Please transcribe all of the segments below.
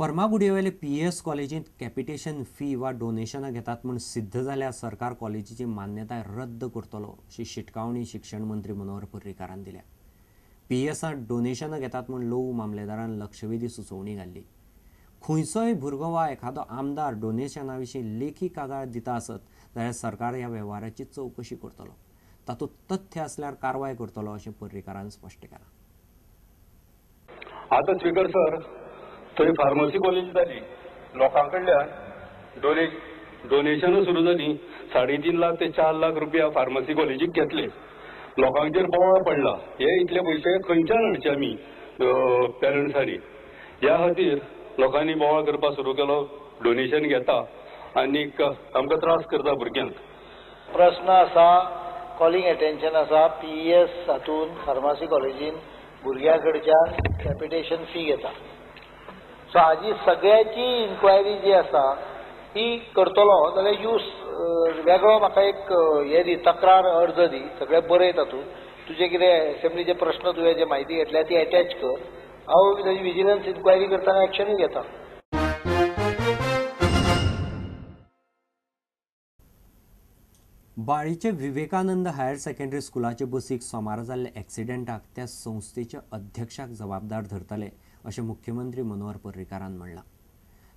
फर्मागुडयेवेले PS कॉलेजीत capitation fee वा डोनेशनां घेतात म्हूण सिद्ध जाल्यार सरकार कॉलेजीची मान्यताय रद्द करतलो अशी शिटकावणी शिक्षण मंत्री मनोहर पर्रीकारान दिल्या। पीएसांत डोनेशनां घेतात म्हूण लव मामलेदारान लक्षवेधी सुचोवणी घाल्ली। खंयचोय भुरगो वा एखादो आमदार डोनेशना विशीं लेखी कागाळ दिता आसत जाल्यार सरकार ह्या वेव्हाराची चवकशी करतलो। तातूंत तथ्य आसल्यार कारवाय करतलो अशें पर्रीकारान स्पश्ट केलां। आता स्पीकर सर थंय फार्मसी कॉलेज जाली, लोकांकडल्यान डोनेशन सुरू जाली। 3.5 लाख ते 4 लाख रुपया फार्मसी कॉलेजीक घेतले। लोकांचेर बोवाळ पडला, हे इतले पयशे खंयच्यान हाडचे आमी पेरंट्सांनी। ह्या खातीर लोकांनी बोवाळ करपाक सुरू केलो, डोनेशन घेता आनी आमकां त्रास करता भुरग्यांक। प्रश्न आसा, कॉलिंग अटेन्शन आसा, पीएस हातून फार्मसी कॉलेजीन भुरग्यां कडच्यान कॅपिटेशन फी घेता। सो हाजी सगळ्याची इन्क्वायरी जी आसा ती करतलो जाल्यार वेगळो म्हाका एक हे दी, तक्रार अर्ज दी, सगळे बरय तातूंत। तुजे कितें असेंब्लीचे प्रश्न तुवें जे म्हायती घेतल्या ती अटॅच कर, हांव ताजी विजिलन्स इन्क्वायरी करतना एक्शनूय घेता। बाळीचे विवेकानंद हायर सेकंडरी स्कुलाचे बसीक सोमार जाल्ल्या एक्सिडेंटाक त्या संस्थेचे अध्यक्षाक जबाबदार धरतले अशें मुख्यमंत्री मनोहर पर्रीकारान म्हणलां।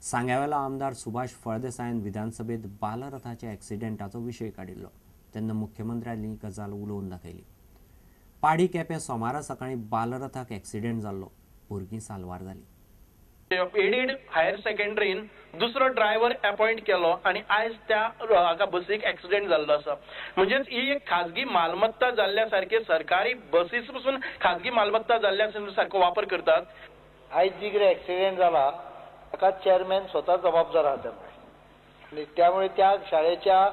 सांग्यावेलो आमदार सुभाष फळदेसायान विधानसभेत बालरथाच्या एक्सिडेंटाचो विशय काडिल्लो तेन्ना मुख्यमंत्र्यांनी ही गजाल उलोवन दाखयली। पाडी केपें सोमारा सकाळीं बालरथाक एक्सिडेंट जाल्लो, भुरगीं साल्वार जालीं। एडीड हायर सेकंडरीन दुसरो ड्रायव्हर अपॉइंट केलो आणि आयज त्या बसीक एक्सिडेंट जाल्लो आसा। म्हणजेच ही एक खाजगी मालमत्ता जाल्ल्या सारखे सरकारी बसीस पासून खाजगी मालमत्ता जाल्ल्या सारको वापर करतात। आयज जी कितें एक्सिडेंट जाला ताका चेअरमॅन स्वता जबाबदार आहा आणि त्यामुळे त्या शाळेच्या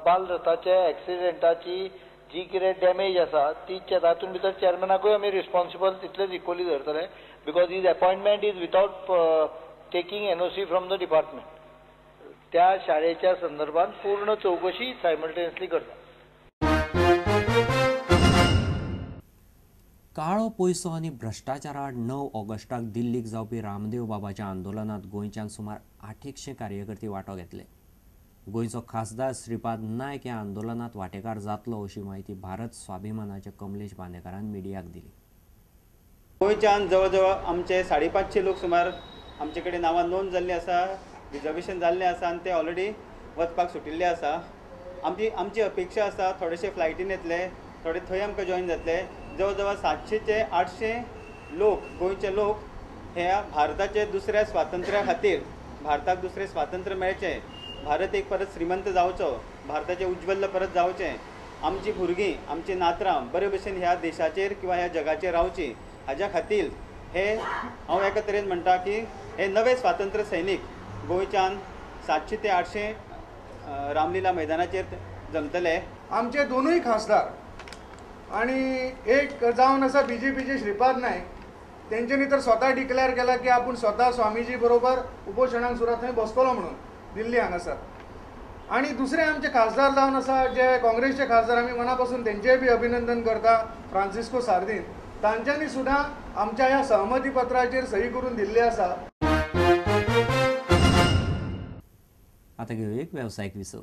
बालरथाच्या एक्सिडेंटाची जी कितें डॅमेज आसा ती तातूंत भितर चेअरमॅनाकूय आमी रिस्पॉन्सिबल तितलेच इक्वली धरतले, because his appointment is without taking NOC from the department. त्या शाळेच्या संदर्भात पूर्ण चौकशी सायमल्टेनियसली करता। काळो पयसो आनी भ्रष्टाचारा आड 9 ऑगस्टाक दिल्लीक जावपी रामदेव बाबाच्या आंदोलनात गोंयच्यान सुमार 800 कार्यकर्ते वांटो घेतले। गोंयचो खासदार श्रीपाद नायक ह्या आंदोलनात वांटेकार जातलो अशी माहिती भारत स्वाभिमानाचे कमलेश बांदेकारान मिडियाक दिली। गोंयच्यान जवळ आमचे 550 लोक सुमार आमचे कडेन नांवां नोंद जाल्ली आसा, रिजर्वेशन जाल्लें आसा आनी ते ऑलरेडी वचपाक सुटिल्ले आसा। आमची अपेक्षा आसा थोडेशे फ्लायटीन येतले, थोडे थंय आमकां जॉइन जातले। जवळ 700 ते 800 लोक गोंयचे लोक हे भारताचे दुसऱ्या स्वातंत्र्या खातीर, भारताक दुसरें स्वातंत्र्य मेळचें, भारत एक परत श्रीमंत जावचो, भारताचें उज्वल परत जावचें, आमची भुरगीं आमची नातरां बरे भशेन ह्या देशाचेर किंवा ह्या जगाचेर रावची, हाज्या खातीर हे हांव एका तरेन म्हणटा की हे नवे स्वातंत्र्य सैनीक गोंयच्यान 700 ते 800 रामलीला मैदानाचेर जमतले। आमचे दोनूय खासदार आणि एक जावन आसा बीजेपीचे श्रीपाद नायक, तेंच्यांनी तर स्वता डिक्लेअर केला की आपूण स्वता स्वामीजी बरोबर उपोशणाक सुद्दां थंय बसतलो म्हणून दिल्ली हांगासर। आणि दुसरे आमचे खासदार जावन आसा जे काँग्रेसचे खासदार, आमी मनापासून तेंचेय बी अभिनंदन करता, फ्रांसिस्को सार्दीन, तांच्यांनी सुद्दां आमच्या ह्या सहमती पत्राचेर सही करून दिल्ली आसा। आता घेऊ एक व्यावसायिक विसव।